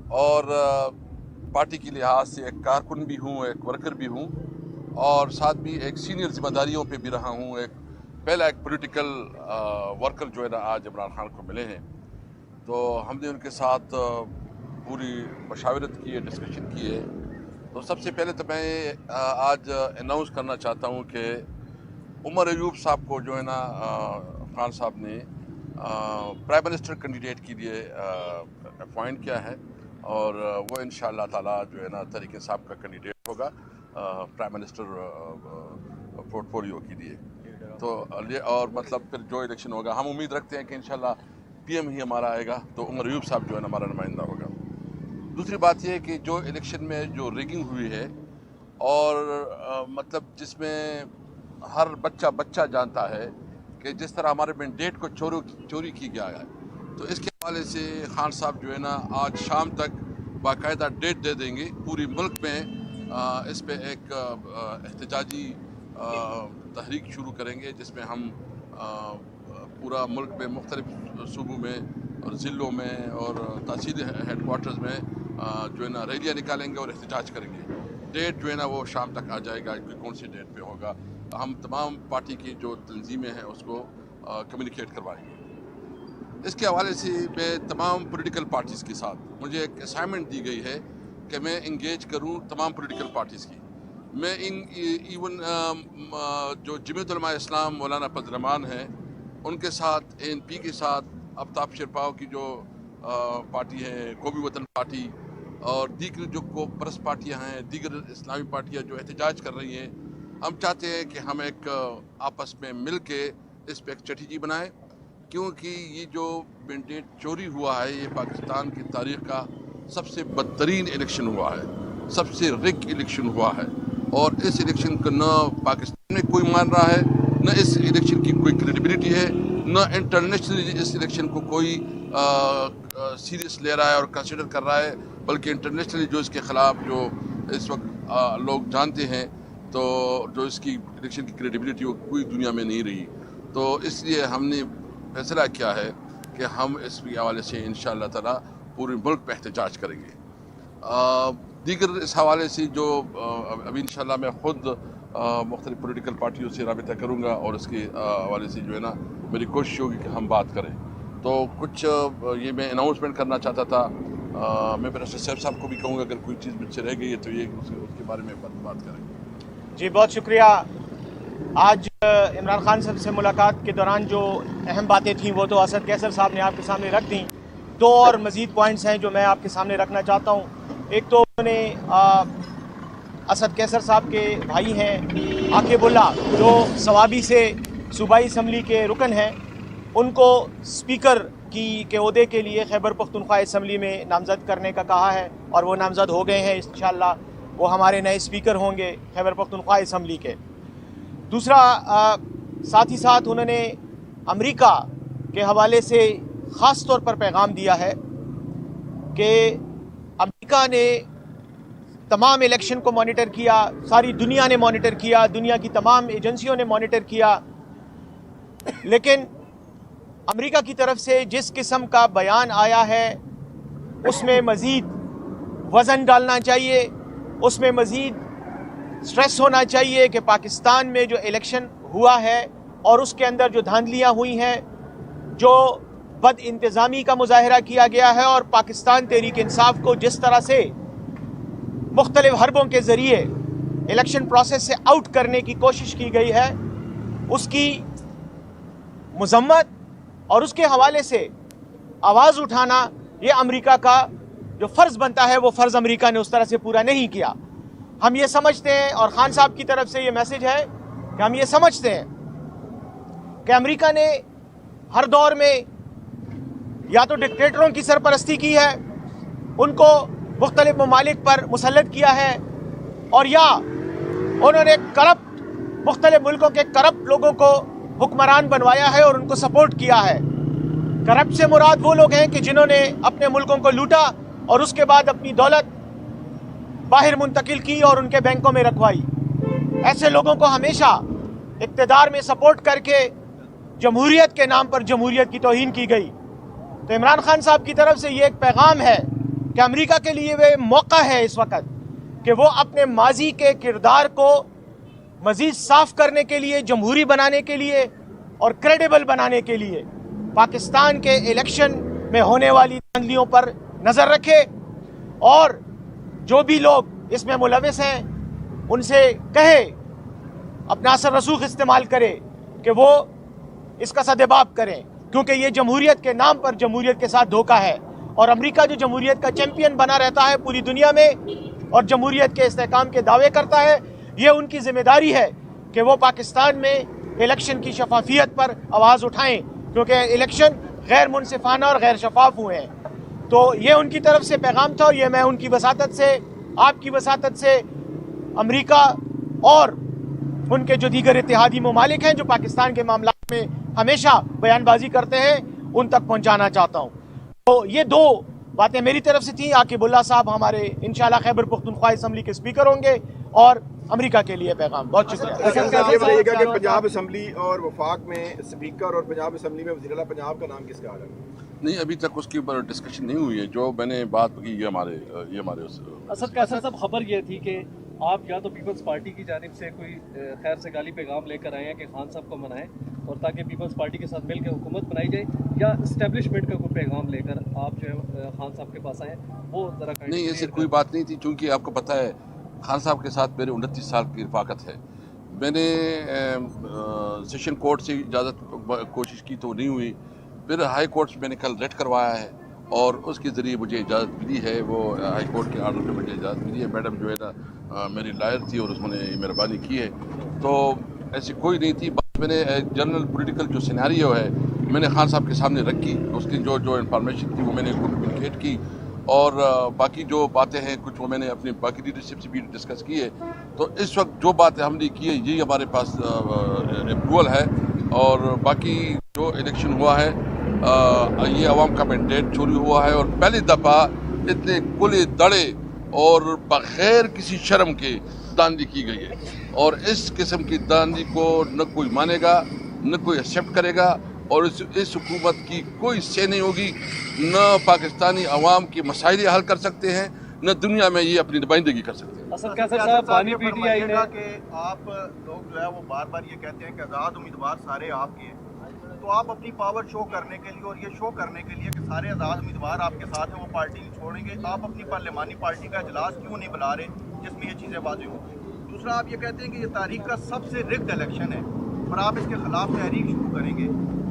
اور پارٹی کے لحاظ سے ایک کارکن بھی ہوں، ایک ورکر بھی ہوں، اور ساتھ بھی ایک سینئر ذمہ داریوں پہ بھی رہا ہوں۔ پہلا ایک پولیٹیکل ورکر جو ہے نا آج عمران خان کو ملے ہیں، تو ہم نے ان کے ساتھ پوری مشاورت کی ہے، ڈسکشن کی ہے۔ تو سب سے پہلے تو میں آج اناؤنس کرنا چاہتا ہوں کہ عمر ایوب صاحب کو جو ہے نا خان صاحب نے پرائم منسٹر کینڈیڈیٹ کے لیے اپوائنٹ کیا ہے، اور وہ انشاءاللہ تعالی جو ہے نا طریق صاحب کا کینڈیڈیٹ ہوگا پرائم منسٹر پورٹ فولیو کے لیے۔ تو اور مطلب پھر جو الیکشن ہوگا ہم امید رکھتے ہیں کہ انشاءاللہ پی ایم ہی ہمارا آئے گا، تو عمر ایوب صاحب جو ہے نا ہمارا نمائندہ ہوگا۔ دوسری بات یہ ہے کہ جو الیکشن میں جو ریگنگ ہوئی ہے، اور مطلب جس میں ہر بچہ جانتا ہے کہ جس طرح ہمارے مینڈیٹ کو چوری کی گیا ہے، تو اس کے حوالے سے خان صاحب جو ہے نا آج شام تک باقاعدہ ڈیٹ دے دیں گے۔ پوری ملک میں اس پہ ایک احتجاجی تحریک شروع کریں گے، جس میں ہم پورا ملک میں مختلف صوبوں میں اور ضلعوں میں اور تحصیل ہیڈ کوارٹرز میں جو ہے نا ریلیاں نکالیں گے اور احتجاج کریں گے۔ ڈیٹ جو ہے نا وہ شام تک آ جائے گا کہ کون سی ڈیٹ پہ ہوگا۔ ہم تمام پارٹی کی جو تنظیمیں ہیں اس کو کمیونیکیٹ کروائیں گے۔ اس کے حوالے سے میں تمام پولیٹیکل پارٹیز کے ساتھ مجھے ایک اسائنمنٹ دی گئی ہے کہ میں انگیج کروں تمام پولیٹیکل پارٹیز کی۔ میں ایون جو جمعیت علماء اسلام مولانا فضل الرحمان ہیں ان کے ساتھ، ANP کے ساتھ، آفتاب شرپاؤ کی جو پارٹی ہے، قومی وطن پارٹی، اور دیگر جو کو پرست پارٹیاں ہیں، دیگر اسلامی پارٹیاں جو احتجاج کر رہی ہیں، ہم چاہتے ہیں کہ ہم ایک آپس میں مل کے اس پہ ایک اسٹریٹجی بنائیں، کیونکہ یہ جو مینڈیٹ چوری ہوا ہے یہ پاکستان کی تاریخ کا سب سے بدترین الیکشن ہوا ہے، سب سے رگ الیکشن ہوا ہے، اور اس الیکشن کو نہ پاکستان میں کوئی مان رہا ہے، نہ اس الیکشن کی کوئی کریڈیبلٹی ہے، نہ انٹرنیشنلی اس الیکشن کو کوئی سیریس لے رہا ہے اور کنسیڈر کر رہا ہے، بلکہ انٹرنیشنلی جو اس کے خلاف جو اس وقت لوگ جانتے ہیں، تو جو اس کی الیکشن کی کریڈیبلٹی وہ کوئی دنیا میں نہیں رہی۔ تو اس لیے ہم نے فیصلہ کیا ہے کہ ہم اس کے حوالے سے انشاءاللہ تعالی پورے ملک پہ احتجاج کریں گے۔ دیگر اس حوالے سے جو ابھی انشاءاللہ میں خود مختلف پولیٹیکل پارٹیوں سے رابطہ کروں گا، اور اس کے حوالے سے جو ہے نا میری کوشش ہوگی کہ ہم بات کریں۔ تو کچھ یہ میں اناؤنسمنٹ کرنا چاہتا تھا۔ میں برسٹر صاحب کو بھی کہوں گا اگر کوئی چیز مجھ سے رہ گئی ہے تو یہ اس کے بارے میں بات کریں گے۔ جی بہت شکریہ۔ آج عمران خان صاحب سے ملاقات کے دوران جو اہم باتیں تھیں وہ تو اسد کیسر صاحب نے آپ کے سامنے رکھ دیں۔ دو اور مزید پوائنٹس ہیں جو میں آپ کے سامنے رکھنا چاہتا ہوں۔ ایک تو انہوں نے اسد کیسر صاحب کے بھائی ہیں عاقب اللہ، جو ثوابی سے صوبائی اسمبلی کے رکن ہیں، ان کو اسپیکر کے عہدے کے لیے خیبر پختونخوا اسمبلی میں نامزد کرنے کا کہا ہے، اور وہ نامزد ہو گئے ہیں۔ انشاءاللہ وہ ہمارے نئے اسپیکر ہوں گے خیبر پختونخوا اسمبلی کے۔ دوسرا، ساتھ ہی ساتھ انہوں نے امریکہ کے حوالے سے خاص طور پر پیغام دیا ہے کہ امریکہ نے تمام الیکشن کو مانیٹر کیا، ساری دنیا نے مانیٹر کیا، دنیا کی تمام ایجنسیوں نے مانیٹر کیا، لیکن امریکہ کی طرف سے جس قسم کا بیان آیا ہے اس میں مزید وزن ڈالنا چاہیے، اس میں مزید سٹریس ہونا چاہیے کہ پاکستان میں جو الیکشن ہوا ہے اور اس کے اندر جو دھاندلیاں ہوئی ہیں، جو بد انتظامی کا مظاہرہ کیا گیا ہے، اور پاکستان تحریک انصاف کو جس طرح سے مختلف حربوں کے ذریعے الیکشن پروسیس سے آؤٹ کرنے کی کوشش کی گئی ہے، اس کی مذمت اور اس کے حوالے سے آواز اٹھانا یہ امریکہ کا جو فرض بنتا ہے وہ فرض امریکہ نے اس طرح سے پورا نہیں کیا۔ ہم یہ سمجھتے ہیں، اور خان صاحب کی طرف سے یہ میسج ہے کہ ہم یہ سمجھتے ہیں کہ امریکہ نے ہر دور میں یا تو ڈکٹیٹروں کی سرپرستی کی ہے، ان کو مختلف ممالک پر مسلط کیا ہے، اور یا انہوں نے کرپٹ مختلف ملکوں کے کرپٹ لوگوں کو حکمران بنوایا ہے اور ان کو سپورٹ کیا ہے۔ کرپٹ سے مراد وہ لوگ ہیں کہ جنہوں نے اپنے ملکوں کو لوٹا اور اس کے بعد اپنی دولت باہر منتقل کی اور ان کے بینکوں میں رکھوائی۔ ایسے لوگوں کو ہمیشہ اقتدار میں سپورٹ کر کے جمہوریت کے نام پر جمہوریت کی توہین کی گئی۔ تو عمران خان صاحب کی طرف سے یہ ایک پیغام ہے کہ امریکہ کے لیے وہ موقع ہے اس وقت کہ وہ اپنے ماضی کے کردار کو مزید صاف کرنے کے لیے، جمہوری بنانے کے لیے اور کریڈیبل بنانے کے لیے پاکستان کے الیکشن میں ہونے والی دھاندلیوں پر نظر رکھے، اور جو بھی لوگ اس میں ملوث ہیں ان سے کہے، اپنا اثر رسوخ استعمال کرے کہ وہ اس کا سدباب کریں، کیونکہ یہ جمہوریت کے نام پر جمہوریت کے ساتھ دھوکہ ہے، اور امریکہ جو جمہوریت کا چیمپئن بنا رہتا ہے پوری دنیا میں اور جمہوریت کے استحکام کے دعوے کرتا ہے، یہ ان کی ذمہ داری ہے کہ وہ پاکستان میں الیکشن کی شفافیت پر آواز اٹھائیں، کیونکہ الیکشن غیر منصفانہ اور غیر شفاف ہوئے ہیں۔ تو یہ ان کی طرف سے پیغام تھا، اور یہ میں ان کی وساطت سے، آپ کی وساطت سے امریکہ اور ان کے جو دیگر اتحادی ممالک ہیں جو پاکستان کے معاملات میں ہمیشہ بیان بازی کرتے ہیں ان تک پہنچانا چاہتا ہوں۔ تو یہ دو باتیں میری طرف سے تھیں۔ عاقب اللہ صاحب ہمارے انشاءاللہ خیبر پختونخوا اسمبلی کے اسپیکر ہوں گے، اور امریکہ کے لیے پیغام۔ بہت شکریہ۔ یہ بتائیے گا کہ پنجاب اسمبلی اور وفاق میں اسپیکر اور پنجاب اسمبلی میں وزیر اعلیٰ پنجاب کا نام کس کا آ رہا ہے؟ نہیں، ابھی تک اس کے اوپر ڈسکشن نہیں ہوئی ہے۔ جو میں نے بات کی یہ ہمارے اسد قیصر صاحب، خبر یہ تھی کہ آپ یا تو پیپلز پارٹی کی جانب سے کوئی خیر سے گالی پیغام لے کر آئے ہیں کہ خان صاحب کو منائیں اور تاکہ پیپلز پارٹی کے ساتھ مل کے حکومت بنائی جائے، یا اسٹیبلشمنٹ کا کوئی پیغام لے کر آپ جو ہے خان صاحب کے پاس آئے ہیں، وہ ذرا نہیں، ایسی کوئی بات نہیں تھی، چونکہ آپ کو پتہ ہے خان صاحب کے ساتھ میرے 29 سال کی رفاقت ہے۔ میں نے سیشن کورٹ سے اجازت کوشش کی تو نہیں ہوئی، پھر ہائی کورٹ سے میں نے کل ریٹ کروایا ہے اور اس کے ذریعے مجھے اجازت ملی ہے۔ وہ ہائی کورٹ کے آرڈر پہ مجھے اجازت ملی ہے۔ میڈم جو ہے نا میری لائر تھی اور اس نے مہربانی کی ہے، تو ایسی کوئی نہیں تھی بات۔ میں نے جنرل پولیٹیکل جو سیناریو ہے میں نے خان صاحب کے سامنے رکھی، اس کی جو انفارمیشن تھی وہ میں نے کمیونیکیٹ کی، اور باقی جو باتیں ہیں کچھ وہ میں نے اپنی باقی لیڈرشپ سے بھی ڈسکس کی ہے۔ تو اس وقت جو باتیں ہم نے کی ہے یہی ہمارے پاس اپروول ہے، اور باقی جو الیکشن ہوا ہے یہ عوام کا مینڈیٹ چوری ہوا ہے، اور پہلی دفعہ اتنے کھلے دڑے اور بغیر کسی شرم کے داندلی کی گئی ہے، اور اس قسم کی داندلی کو نہ کوئی مانے گا نہ کوئی ایکسیپٹ کرے گا، اور اس حکومت کی کوئی سے نہیں ہوگی۔ نہ پاکستانی عوام کے مسائل حل کر سکتے ہیں، نہ دنیا میں یہ اپنی نمائندگی کر سکتے ہیں۔ اسد قیصر صاحب، بانی پی ٹی آئی نے کہ آپ لوگ جو ہے وہ بار بار یہ کہتے ہیں کہ آزاد امیدوار سارے آپ کے ہیں، تو آپ اپنی پاور شو کرنے کے لیے اور یہ شو کرنے کے لیے کہ سارے آزاد امیدوار آپ کے ساتھ ہیں، وہ پارٹی نہیں چھوڑیں گے، آپ اپنی پارلیمانی پارٹی کا اجلاس کیوں نہیں بلا رہے جس میں یہ چیزیں واضح ہوں؟ دوسرا، آپ یہ کہتے ہیں کہ یہ تاریخ کا سب سے رگڈ الیکشن ہے اور آپ اس کے خلاف تحریک شروع کریں گے،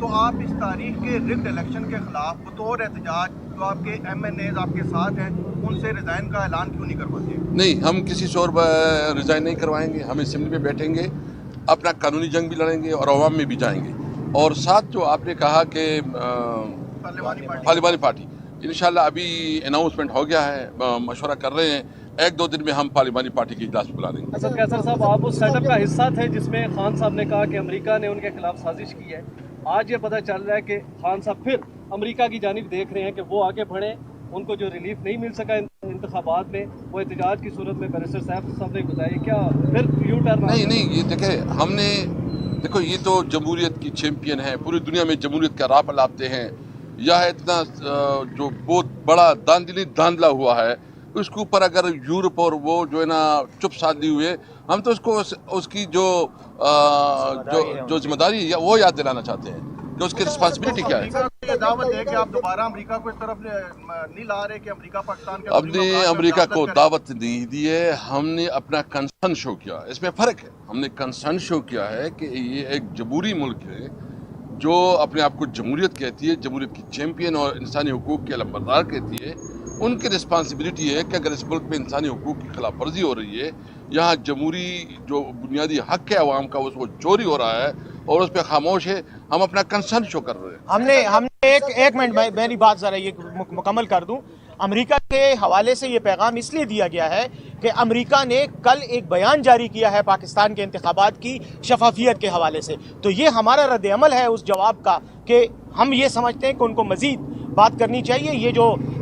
تو آپ اس تاریخ کے رگڈ الیکشن کے خلاف بطور احتجاج جو آپ کے ایم این ایز آپ کے ساتھ ہیں ان سے ریزائن کا اعلان کیوں نہیں کرواتے؟ نہیں، ہم کسی سے اور ریزائن نہیں کروائیں گے۔ ہم اسمبلی میں بیٹھیں گے، اپنا قانونی جنگ بھی لڑیں گے اور عوام میں بھی جائیں گے۔ اور ساتھ جو آپ نے کہا کہ پارلیمانی پارٹی، انشاءاللہ ابھی اناؤنسمنٹ ہو گیا ہے، مشورہ کر رہے ہیں، 1-2 دن میں ہم پارلیمانی پارٹی کی اجلاس بلا لیں گے۔ اسد قیصر صاحب، آپ اس سیٹ اپ کا حصہ تھے جس میں خان صاحب نے کہا کہ امریکہ نے ان کے خلاف سازش کی ہے۔ آج یہ پتہ چل رہا ہے کہ خان صاحب پھر امریکہ کی جانب دیکھ رہے ہیں کہ وہ آگے بڑھیں، ان کو جو ریلیف نہیں مل سکا انتخابات میں وہ احتجاج کی صورت میں بیرسٹر صاحب نے بتایا، کیا پھر یو ٹرن؟ نہیں، یہ دیکھو یہ تو جمہوریت کی چیمپئن ہے، پوری دنیا میں جمہوریت کا راہ پلاتے ہیں۔ یہ اتنا جو بہت بڑا داندلا ہوا ہے، اس کے اوپر اگر یورپ اور وہ جو ہے نا چپ سادھ لی ہوئے، ہم تو اس کو اس کی جو ذمہ داری ہے وہ یاد دلانا چاہتے ہیں کہ اس کی رسپانسبلٹی کیا ہے۔ یہ دعوت ہے کہ آپ دوبارہ امریکہ کو اس طرف نہیں لا رہے کہ امریکہ پاکستان کے ہم نے امریکہ کو دعوت نہیں دی ہے، ہم نے اپنا کنسرن شو کیا۔ اس میں فرق ہے، ہم نے کنسرن شو کیا ہے کہ یہ ایک جمہوری ملک ہے جو اپنے آپ کو جمہوریت کہتی ہے، جمہوریت کی چیمپئن اور انسانی حقوق کے علمبردار کہتی ہے۔ ان کی رسپانسبلٹی ہے کہ اگر اس ملک میں انسانی حقوق کی خلاف ورزی ہو رہی ہے، یہاں جمہوری جو بنیادی حق ہے عوام کا وہ چوری ہو رہا ہے اور اس پہ خاموش ہے، ہم اپنا کنسرن شو کر رہے ہیں۔ ہم نے ایک منٹ میری بات ذرا یہ مکمل کر دوں۔ امریکہ کے حوالے سے یہ پیغام اس لیے دیا گیا ہے کہ امریکہ نے کل ایک بیان جاری کیا ہے پاکستان کے انتخابات کی شفافیت کے حوالے سے، تو یہ ہمارا رد عمل ہے اس جواب کا کہ ہم یہ سمجھتے ہیں کہ ان کو مزید بات کرنی چاہیے۔ یہ جو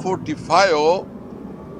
45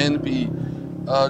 ANP,